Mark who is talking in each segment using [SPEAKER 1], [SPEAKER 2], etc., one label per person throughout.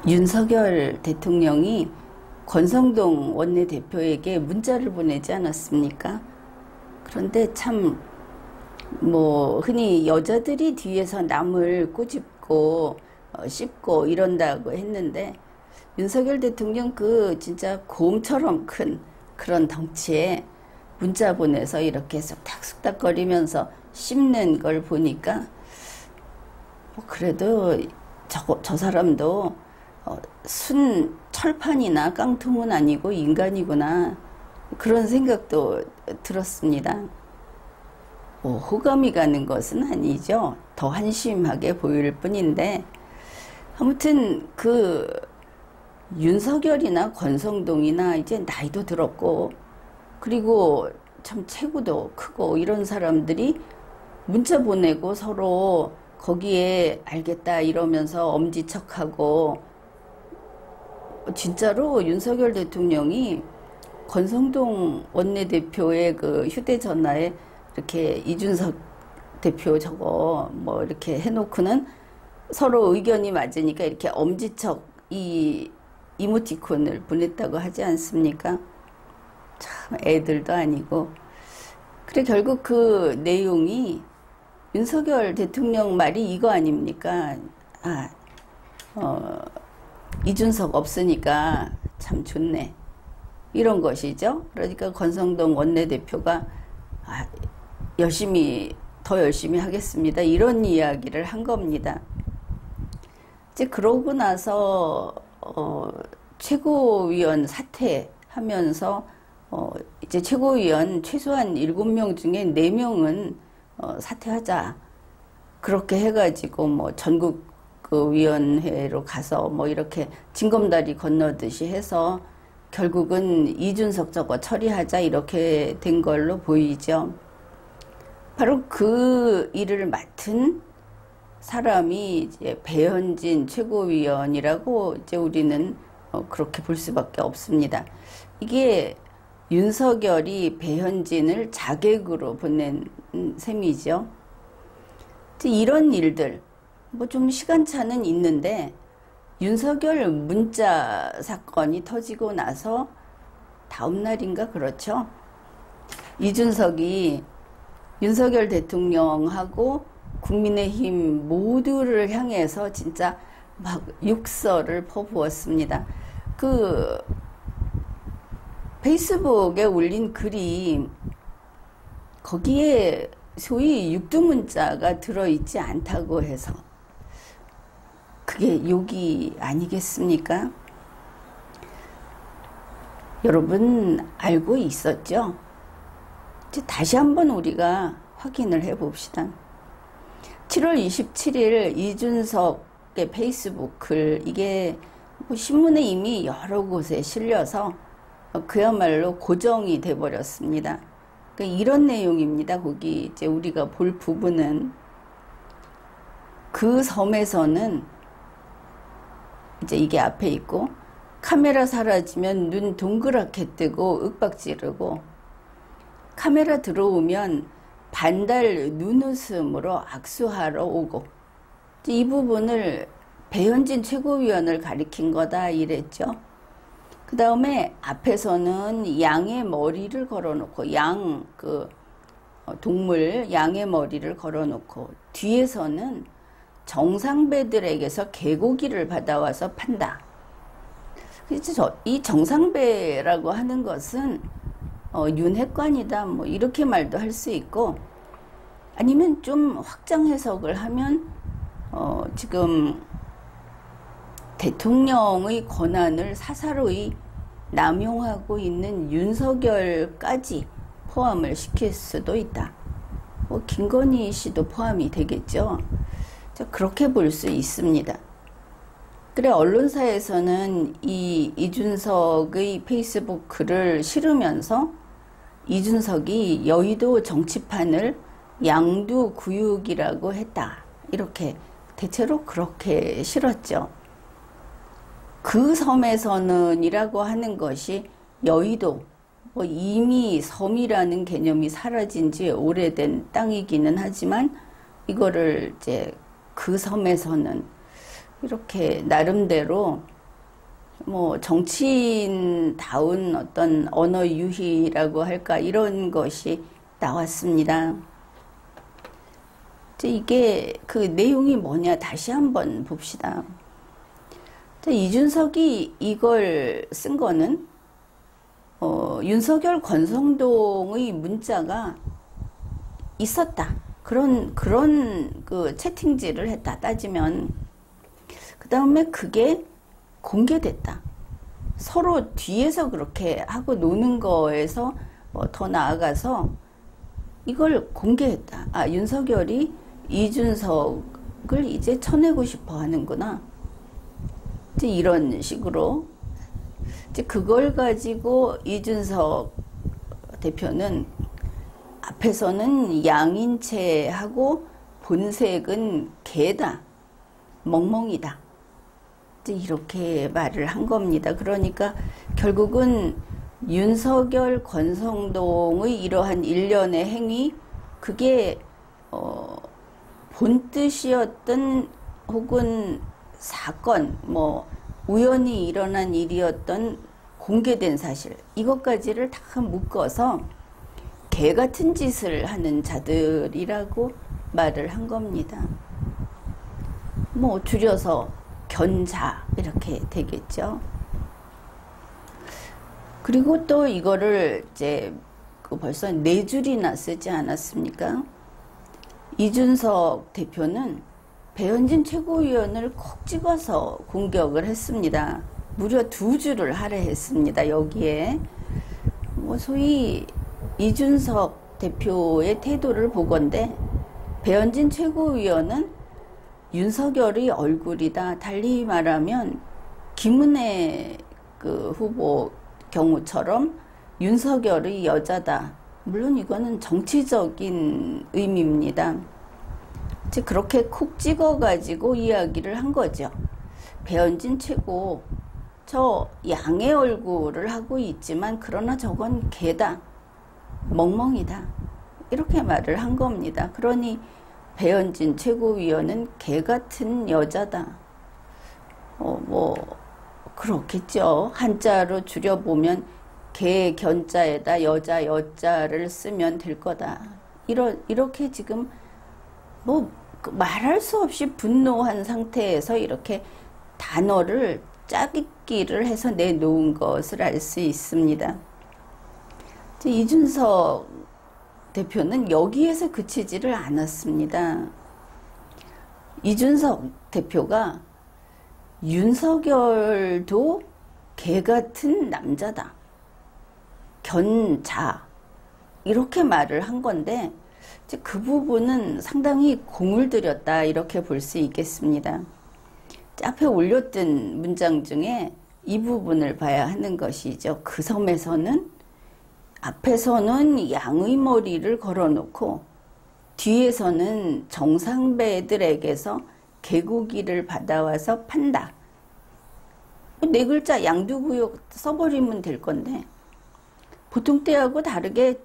[SPEAKER 1] 윤석열 대통령이 권성동 원내대표에게 문자를 보내지 않았습니까? 그런데 참 흔히 여자들이 뒤에서 남을 꼬집고 씹고 이런다고 했는데, 윤석열 대통령 그 진짜 곰처럼 큰 그런 덩치에 문자 보내서 이렇게 쑥닥쑥닥거리면서 씹는 걸 보니까 그래도 저 사람도 순 철판이나 깡통은 아니고 인간이구나, 그런 생각도 들었습니다. 호감이 가는 것은 아니죠. 더 한심하게 보일 뿐인데, 아무튼 그 윤석열이나 권성동이나 이제 나이도 들었고, 그리고 참 체구도 크고 이런 사람들이 문자 보내고 서로 거기에 알겠다 이러면서 엄지척하고, 진짜로 윤석열 대통령이 권성동 원내대표의 그 휴대전화에 이렇게 이준석 대표 저거 이렇게 해놓고는 서로 의견이 맞으니까 이렇게 엄지척 이 이모티콘을 보냈다고 하지 않습니까? 참 애들도 아니고. 그래 결국 그 내용이 윤석열 대통령 말이 이거 아닙니까? 이준석 없으니까 참 좋네, 이런 것이죠. 그러니까 권성동 원내대표가 더 열심히 하겠습니다, 이런 이야기를 한 겁니다. 이제 그러고 나서 최고위원 사퇴하면서 이제 최고위원 최소한 7명 중에 4명은 사퇴하자, 그렇게 해가지고 전국 그 위원회로 가서 이렇게 징검다리 건너듯이 해서 결국은 이준석 저거 처리하자, 이렇게 된 걸로 보이죠. 바로 그 일을 맡은 사람이 이제 배현진 최고위원이라고 이제 우리는 그렇게 볼 수밖에 없습니다. 이게 윤석열이 배현진을 자객으로 보낸 셈이죠. 이런 일들 좀 시간차는 있는데, 윤석열 문자 사건이 터지고 나서 다음 날인가 그렇죠. 이준석이 윤석열 대통령하고 국민의힘 모두를 향해서 진짜 막 욕설을 퍼부었습니다. 그 페이스북에 올린 글이 거기에 소위 육두문자가 들어있지 않다고 해서 그게 욕이 아니겠습니까? 여러분 알고 있었죠? 이제 다시 한번 우리가 확인을 해봅시다. 7월 27일 이준석의 페이스북 글, 이게 신문에 이미 여러 곳에 실려서 그야말로 고정이 돼버렸습니다. 그러니까 이런 내용입니다. 거기 이제 우리가 볼 부분은, 그 섬에서는 이제 이게 앞에 있고, 카메라 사라지면 눈 동그랗게 뜨고 윽박지르고, 카메라 들어오면 반달 눈웃음으로 악수하러 오고, 이 부분을 배현진 최고위원을 가리킨 거다 이랬죠. 그 다음에 앞에서는 양의 머리를 걸어놓고, 동물 양의 머리를 걸어놓고, 뒤에서는 정상배들에게서 개고기를 받아와서 판다. 이 정상배라고 하는 것은 윤핵관이다, 이렇게 말도 할 수 있고, 아니면 좀 확장 해석을 하면 지금 대통령의 권한을 사사로이 남용하고 있는 윤석열까지 포함을 시킬 수도 있다. 김건희 씨도 포함이 되겠죠. 그렇게 볼 수 있습니다. 그래 언론사에서는 이 이준석의 페이스북 글을 실으면서 이준석이 여의도 정치판을 양두구육이라고 했다, 이렇게 대체로 그렇게 실었죠. 그 섬에서는 이라고 하는 것이 여의도, 이미 섬이라는 개념이 사라진 지 오래된 땅이기는 하지만, 이거를 이제 그 섬에서는, 이렇게 나름대로 뭐 정치인다운 어떤 언어 유희라고 할까 이런 것이 나왔습니다. 이게 그 내용이 뭐냐 다시 한번 봅시다. 이준석이 이걸 쓴 거는 윤석열 권성동의 문자가 있었다. 그런 그 채팅질을 했다 따지면 그 다음에 그게 공개됐다. 서로 뒤에서 그렇게 하고 노는 거에서 더 나아가서 이걸 공개했다. 아, 윤석열이 이준석을 이제 쳐내고 싶어 하는구나. 이제 이런 식으로 이제 그걸 가지고 이준석 대표는 앞에서는 양인체하고 본색은 개다, 멍멍이다. 이제 이렇게 말을 한 겁니다. 그러니까 결국은 윤석열, 권성동의 이러한 일련의 행위, 그게 본 뜻이었던 혹은 사건, 뭐 우연히 일어난 일이었던 공개된 사실, 이것까지를 다 묶어서 개 같은 짓을 하는 자들이라고 말을 한 겁니다. 뭐 줄여서 견자 이렇게 되겠죠. 그리고 또 이거를 이제 벌써 4줄이나 쓰지 않았습니까? 이준석 대표는 배현진 최고위원을 콕 찍어서 공격을 했습니다. 무려 2줄을 할애했습니다. 여기에 뭐 소위 이준석 대표의 태도를 보건대 배현진 최고위원은 윤석열의 얼굴이다. 달리 말하면 김은혜 그 후보 경우처럼 윤석열의 여자다. 물론 이거는 정치적인 의미입니다. 즉 그렇게 콕 찍어가지고 이야기를 한 거죠. 배현진 최고 저 양의 얼굴을 하고 있지만 그러나 저건 개다. 멍멍이다. 이렇게 말을 한 겁니다. 그러니 배현진 최고위원은 개 같은 여자다. 뭐 그렇겠죠. 한자로 줄여보면 개 견자에다 여자 여자를 쓰면 될 거다. 이렇게 지금 뭐 말할 수 없이 분노한 상태에서 이렇게 단어를 짜깁기를 해서 내놓은 것을 알 수 있습니다. 이준석 대표는 여기에서 그치지를 않았습니다. 이준석 대표가 윤석열도 개 같은 남자다. 견자. 이렇게 말을 한 건데 그 부분은 상당히 공을 들였다 이렇게 볼 수 있겠습니다. 앞에 올렸던 문장 중에 이 부분을 봐야 하는 것이죠. 그 섬에서는 앞에서는 양의 머리를 걸어놓고 뒤에서는 정상배들에게서 개고기를 받아와서 판다. 4글자 양두구역 써버리면 될 건데 보통 때하고 다르게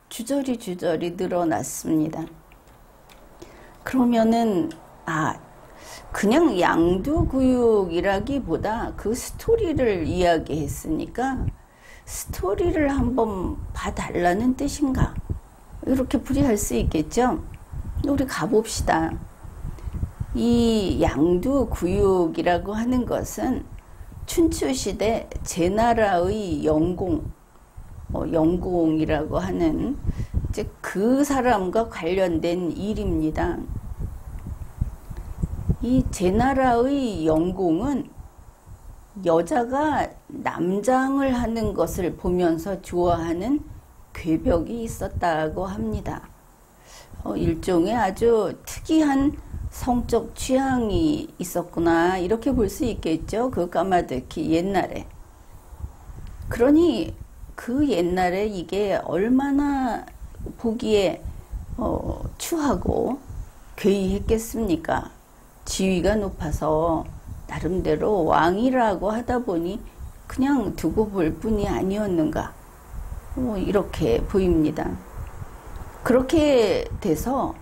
[SPEAKER 1] 주저리 늘어났습니다. 그러면은 그냥 양두구육이라기보다 그 스토리를 이야기했으니까 스토리를 한번 봐달라는 뜻인가? 이렇게 풀이할 수 있겠죠? 우리 가봅시다. 이 양두구육이라고 하는 것은 춘추시대 제나라의 영공이라고 하는 이제 그 사람과 관련된 일입니다. 이 제나라의 영공은 여자가 남장을 하는 것을 보면서 좋아하는 괴벽이 있었다고 합니다. 일종의 아주 특이한 성적 취향이 있었구나 이렇게 볼 수 있겠죠. 그 까마득히 옛날에. 그러니 그 옛날에 이게 얼마나 보기에 추하고 괴이했겠습니까? 지위가 높아서 나름대로 왕이라고 하다 보니 그냥 두고 볼 뿐이 아니었는가 이렇게 보입니다. 그렇게 돼서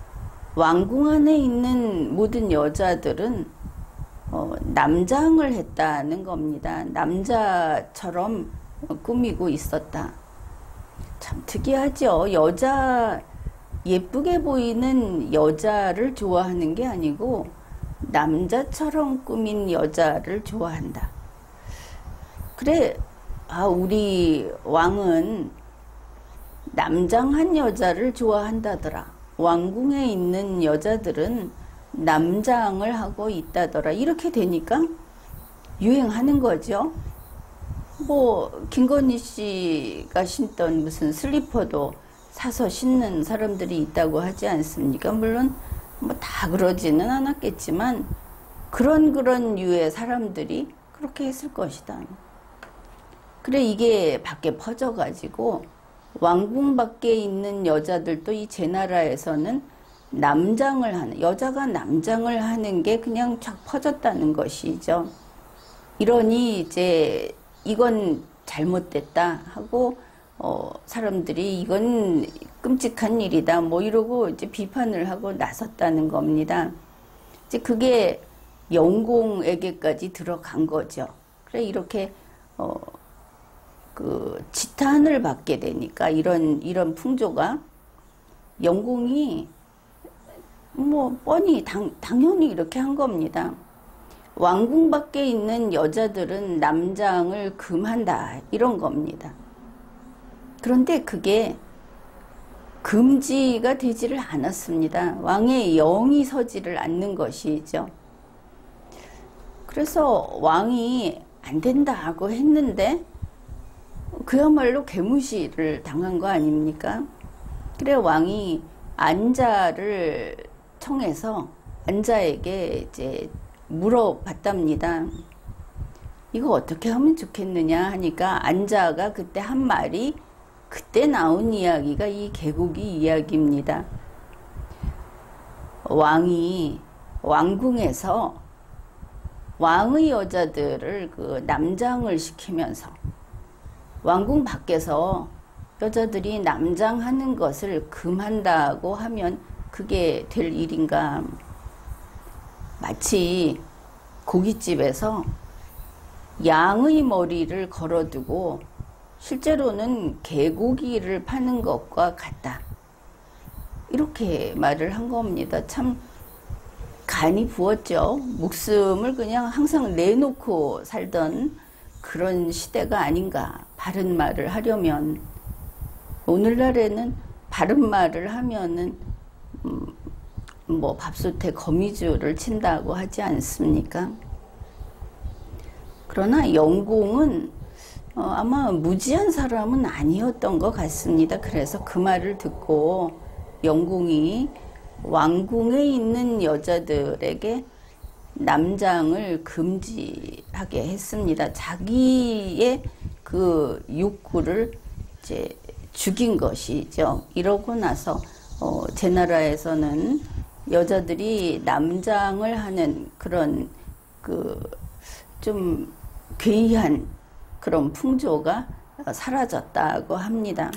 [SPEAKER 1] 왕궁 안에 있는 모든 여자들은 남장을 했다는 겁니다. 남자처럼 꾸미고 있었다. 참 특이하죠. 예쁘게 보이는 여자를 좋아하는 게 아니고 남자처럼 꾸민 여자를 좋아한다. 그래, 우리 왕은 남장한 여자를 좋아한다더라. 왕궁에 있는 여자들은 남장을 하고 있다더라. 이렇게 되니까 유행하는 거죠. 김건희 씨가 신던 무슨 슬리퍼도 사서 신는 사람들이 있다고 하지 않습니까? 물론 다 그러지는 않았겠지만 그런 유의 사람들이 그렇게 했을 것이다. 그래, 이게 밖에 퍼져가지고 왕궁 밖에 있는 여자들도 이 제나라에서는 여자가 남장을 하는 게 그냥 쫙 퍼졌다는 것이죠. 이러니 이제 이건 잘못됐다 하고 사람들이 이건 끔찍한 일이다 이러고 이제 비판을 하고 나섰다는 겁니다. 이제 그게 영공에게까지 들어간 거죠. 그래, 이렇게 지탄을 받게 되니까 이런 풍조가 영공이 뻔히 당연히 이렇게 한 겁니다. 왕궁 밖에 있는 여자들은 남장을 금한다 이런 겁니다. 그런데 그게 금지가 되지를 않았습니다. 왕의 영이 서지를 않는 것이죠. 그래서 왕이 안 된다고 했는데 그야말로 개무시를 당한 거 아닙니까? 그래, 왕이 안자를 청해서 안자에게 이제 물어봤답니다. 이거 어떻게 하면 좋겠느냐 하니까 안자가 그때 한 말이, 그때 나온 이야기가 이 개고기 이야기입니다. 왕이 왕궁에서 왕의 여자들을 남장을 시키면서 왕궁 밖에서 여자들이 남장하는 것을 금한다고 하면 그게 될 일인가? 마치 고깃집에서 양의 머리를 걸어두고 실제로는 개고기를 파는 것과 같다. 이렇게 말을 한 겁니다. 참 간이 부었죠. 목숨을 그냥 항상 내놓고 살던 그런 시대가 아닌가. 바른 말을 하려면. 오늘날에는 바른 말을 하면은 밥솥에 거미줄을 친다고 하지 않습니까? 그러나 영공은 아마 무지한 사람은 아니었던 것 같습니다. 그래서 그 말을 듣고 영공이 왕궁에 있는 여자들에게 남장을 금지하게 했습니다. 자기의 그 욕구를 이제 죽인 것이죠. 이러고 나서 제나라에서는 여자들이 남장을 하는 그런 좀 괴이한 그런 풍조가 사라졌다고 합니다.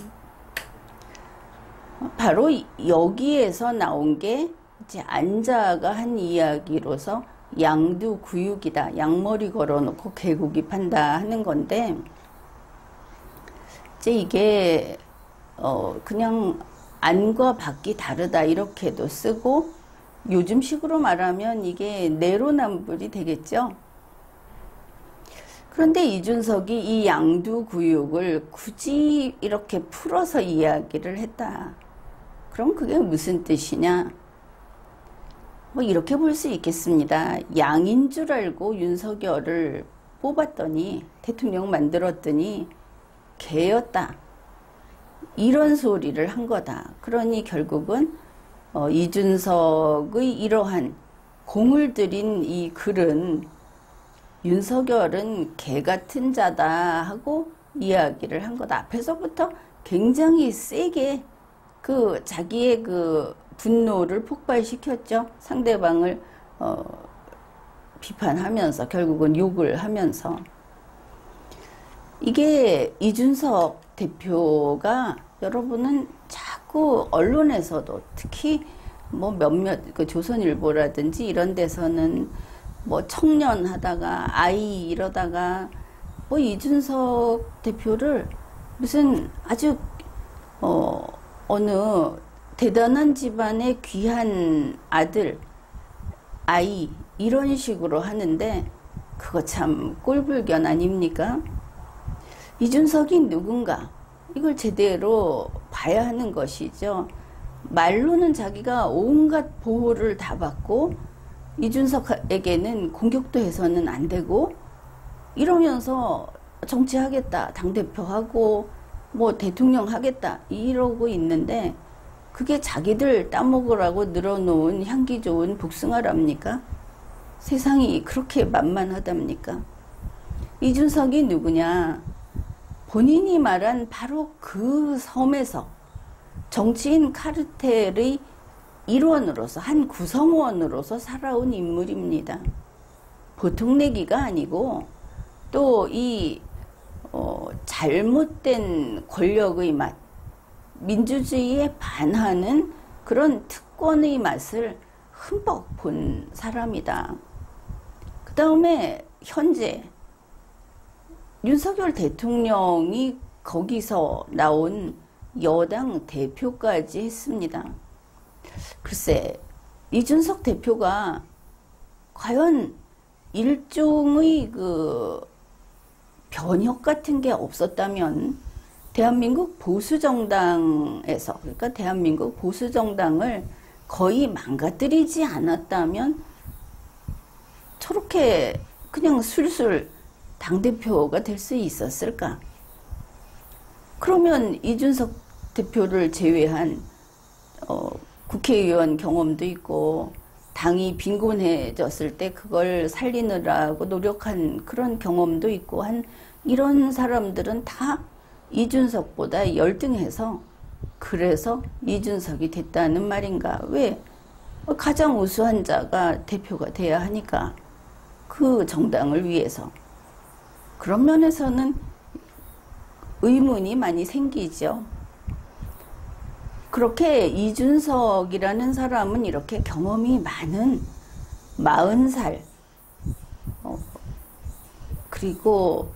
[SPEAKER 1] 바로 여기에서 나온 게 이제 안자가 한 이야기로서 양두구육이다. 양머리 걸어놓고 개고기 판다 하는 건데, 이제 이게 그냥 안과 밖이 다르다 이렇게도 쓰고, 요즘식으로 말하면 이게 내로남불이 되겠죠. 그런데 이준석이 이 양두구육을 굳이 이렇게 풀어서 이야기를 했다. 그럼 그게 무슨 뜻이냐? 이렇게 볼 수 있겠습니다. 양인 줄 알고 윤석열을 뽑았더니, 대통령 만들었더니 개였다. 이런 소리를 한 거다. 그러니 결국은 이준석의 이러한 공을 들인 이 글은 윤석열은 개 같은 자다 하고 이야기를 한 거다. 앞에서부터 굉장히 세게 자기의 분노를 폭발시켰죠. 상대방을 비판하면서, 결국은 욕을 하면서. 이게 이준석 대표가, 여러분은 자꾸 언론에서도, 특히 몇몇 조선일보라든지 이런 데서는 뭐 청년 하다가 아이 이러다가 뭐 이준석 대표를 무슨 아주 어느 대단한 집안의 귀한 아들, 아이 이런 식으로 하는데 그거 참 꼴불견 아닙니까? 이준석이 누군가 이걸 제대로 봐야 하는 것이죠. 말로는 자기가 온갖 보호를 다 받고 이준석에게는 공격도 해서는 안 되고 이러면서 정치하겠다, 당대표하고 뭐 대통령 하겠다 이러고 있는데 그게 자기들 따먹으라고 늘어놓은 향기 좋은 복숭아랍니까? 세상이 그렇게 만만하답니까? 이준석이 누구냐? 본인이 말한 바로 그 섬에서 정치인 카르텔의 일원으로서 한 구성원으로서 살아온 인물입니다. 보통 내기가 아니고 또 이 잘못된 권력의 맛, 민주주의에 반하는 그런 특권의 맛을 흠뻑 본 사람이다. 그 다음에 현재 윤석열 대통령이 거기서 나온 여당 대표까지 했습니다. 글쎄, 이준석 대표가 과연 일종의 그 변혁 같은 게 없었다면 대한민국 보수정당에서, 그러니까 대한민국 보수정당을 거의 망가뜨리지 않았다면 저렇게 그냥 술술 당대표가 될 수 있었을까? 그러면 이준석 대표를 제외한 국회의원 경험도 있고 당이 빈곤해졌을 때 그걸 살리느라고 노력한 그런 경험도 있고 한 이런 사람들은 다 이준석보다 열등해서 그래서 이준석이 됐다는 말인가? 왜? 가장 우수한 자가 대표가 돼야 하니까 그 정당을 위해서. 그런 면에서는 의문이 많이 생기죠. 그렇게 이준석이라는 사람은 이렇게 경험이 많은 40살 그리고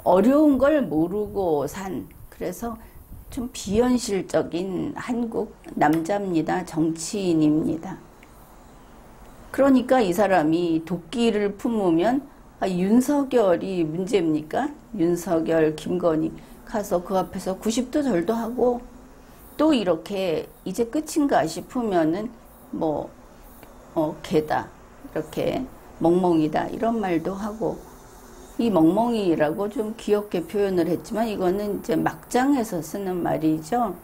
[SPEAKER 1] 어려운 걸 모르고 산 그래서 좀 비현실적인 한국 남자입니다. 정치인입니다. 그러니까 이 사람이 도끼를 품으면 윤석열이 문제입니까? 윤석열, 김건희 가서 그 앞에서 90도 절도 하고 또 이렇게 이제 끝인가 싶으면은 뭐 개다 이렇게 멍멍이다 이런 말도 하고 이 멍멍이라고 좀 귀엽게 표현을 했지만 이거는 이제 막장에서 쓰는 말이죠.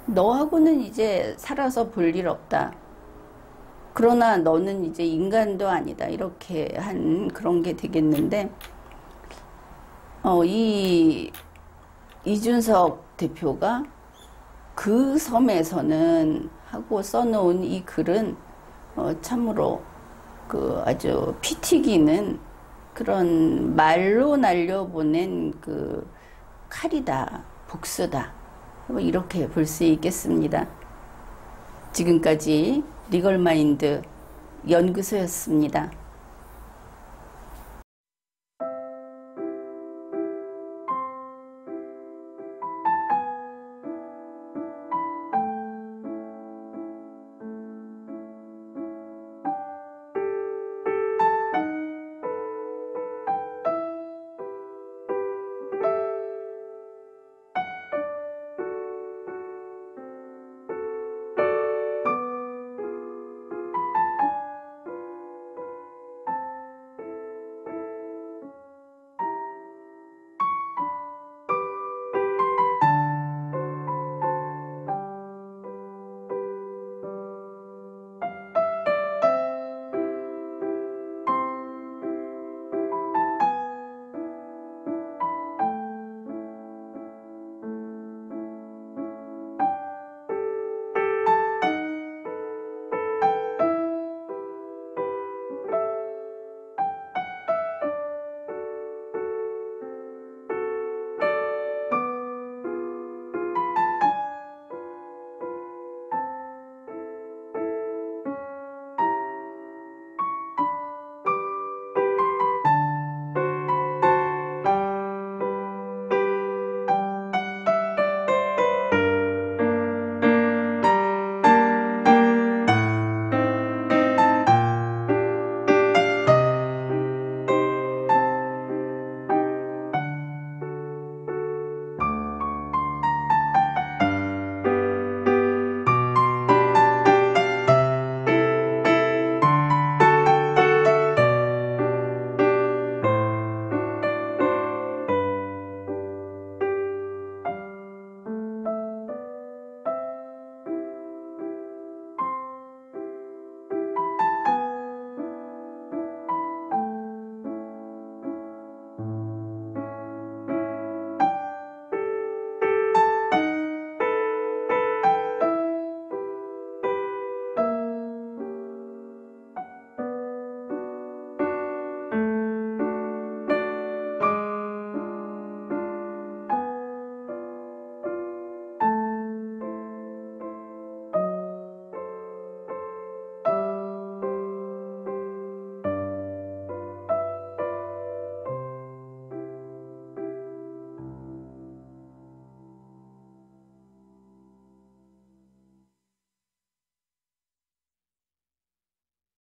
[SPEAKER 1] 너하고는 이제 살아서 볼 일 없다. 그러나 너는 이제 인간도 아니다. 이렇게 한 그런 게 되겠는데 이 이준석 대표가 그 섬에서는 하고 써놓은 이 글은 참으로 그 아주 피 튀기는 그런 말로 날려보낸 그 칼이다, 복수다. 뭐 이렇게 볼 수 있겠습니다. 지금까지 리걸마인드 연구소였습니다.